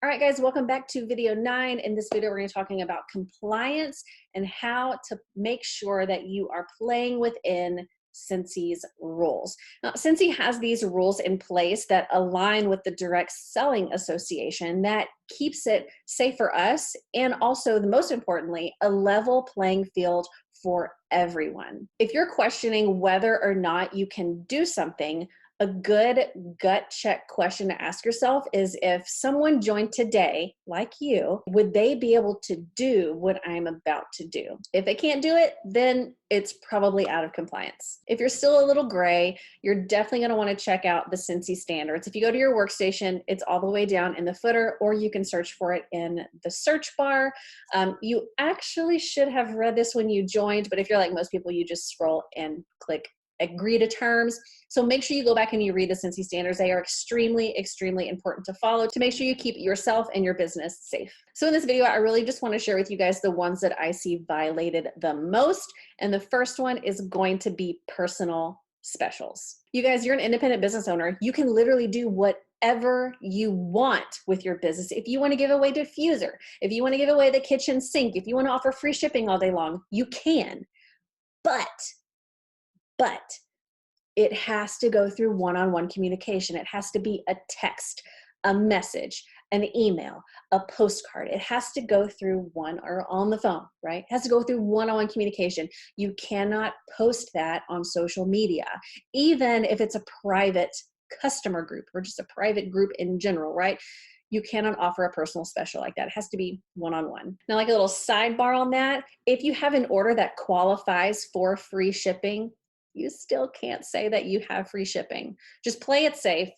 All right, guys, welcome back to video 9. In this video, we're going to be talking about compliance and how to make sure that you are playing within Scentsy's rules. Now, Scentsy has these rules in place that align with the Direct Selling Association that keeps it safe for us and also, the most importantly, a level playing field for everyone. If you're questioning whether or not you can do something, a good gut check question to ask yourself is, if someone joined today, like you, would they be able to do what I'm about to do? If they can't do it, then it's probably out of compliance. If you're still a little gray, you're definitely going to want to check out the Scentsy Standards. If you go to your workstation, it's all the way down in the footer, or you can search for it in the search bar. You actually should have read this when you joined, but if you're like most people, you just scroll and click agree to terms. So make sure you go back and you read the Scentsy Standards. They are extremely, extremely important to follow to make sure you keep yourself and your business safe. So in this video, I really just want to share with you guys the ones that I see violated the most. And the first one is going to be personal specials. You guys, you're an independent business owner. You can literally do whatever you want with your business. If you want to give away a diffuser, if you want to give away the kitchen sink, if you want to offer free shipping all day long, you can. But it has to go through one-on-one communication. It has to be a text, a message, an email, a postcard. It has to go through one, or on the phone, right? It has to go through one-on-one communication. You cannot post that on social media, even if it's a private customer group or just a private group in general, right? You cannot offer a personal special like that. It has to be one-on-one. Now, like a little sidebar on that, if you have an order that qualifies for free shipping, you still can't say that you have free shipping. Just play it safe.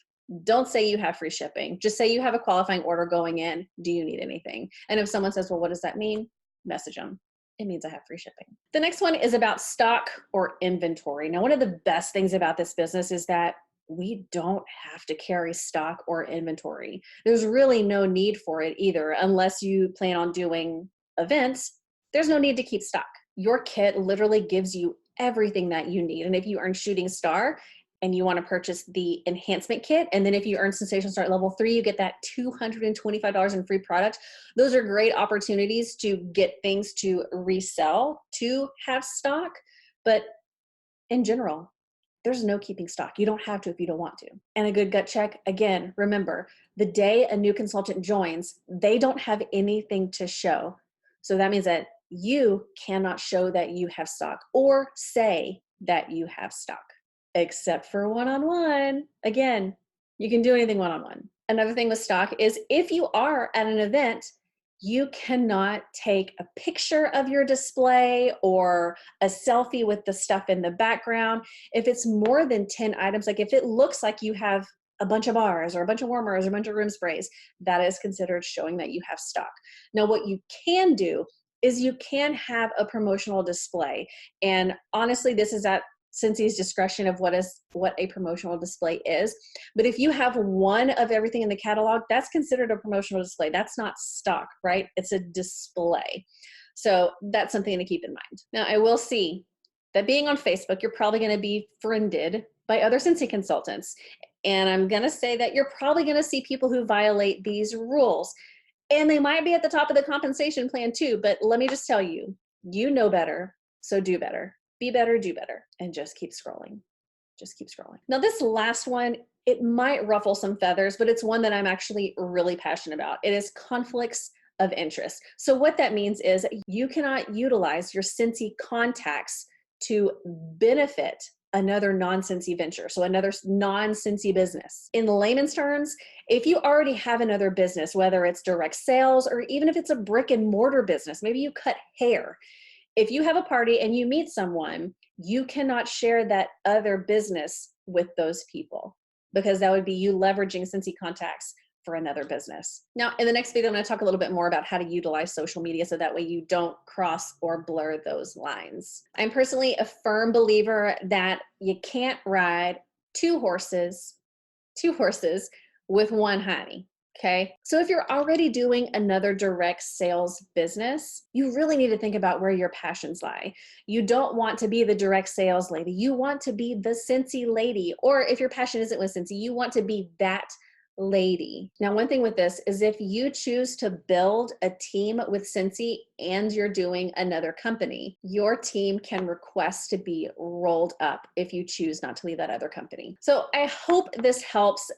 Don't say you have free shipping. Just say you have a qualifying order going in. Do you need anything? And if someone says, well, what does that mean? Message them. It means I have free shipping. The next one is about stock or inventory. Now, one of the best things about this business is that we don't have to carry stock or inventory. There's really no need for it either, unless you plan on doing events. There's no need to keep stock. Your kit literally gives you everything that you need. And if you earn Shooting Star and you want to purchase the enhancement kit, and then if you earn Sensation Start level 3, you get that $225 in free product. Those are great opportunities to get things to resell, to have stock. But in general, there's no keeping stock. You don't have to if you don't want to. And a good gut check, again, remember, the day a new consultant joins, they don't have anything to show. So that means that you cannot show that you have stock or say that you have stock, except for one-on-one. Again, you can do anything one-on-one. Another thing with stock is, if you are at an event, you cannot take a picture of your display or a selfie with the stuff in the background. If it's more than 10 items, like if it looks like you have a bunch of bars or a bunch of warmers or a bunch of room sprays, that is considered showing that you have stock. Now, what you can do is you can have a promotional display. And honestly, this is at Scentsy's discretion of what a promotional display is. But if you have one of everything in the catalog, that's considered a promotional display. That's not stock, right? It's a display. So that's something to keep in mind. Now, I will see that being on Facebook, you're probably going to be friended by other Scentsy consultants. And I'm going to say that you're probably going to see people who violate these rules. And they might be at the top of the compensation plan too, but let me just tell you, you know better, so do better. Be better, do better, and just keep scrolling. Just keep scrolling. Now, this last one, it might ruffle some feathers, but it's one that I'm actually really passionate about. It is conflicts of interest. So what that means is you cannot utilize your Scentsy contacts to benefit another non-Scentsy venture, so another non-Scentsy business. In layman's terms, if you already have another business, whether it's direct sales or even if it's a brick and mortar business, maybe you cut hair. If you have a party and you meet someone, you cannot share that other business with those people, because that would be you leveraging Scentsy contacts for another business. Now, in the next video, I'm going to talk a little bit more about how to utilize social media so that way you don't cross or blur those lines. I'm personally a firm believer that you can't ride two horses with one honey. Okay. So if you're already doing another direct sales business, you really need to think about where your passions lie. You don't want to be the direct sales lady. You want to be the Scentsy lady. Or if your passion isn't with Scentsy, you want to be that lady. Now, one thing with this is if you choose to build a team with Scentsy and you're doing another company, your team can request to be rolled up if you choose not to leave that other company. So I hope this helps.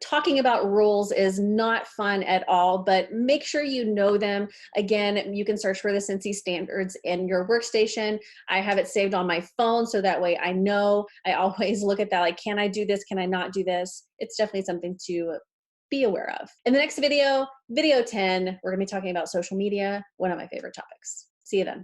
Talking about rules is not fun at all, but make sure you know them. Again, you can search for the Scentsy Standards in your workstation. I have it saved on my phone so that way I know. I always look at that like, can I do this? Can I not do this? It's definitely something to be aware of. In the next video, video 10, we're gonna be talking about social media, one of my favorite topics. See you then.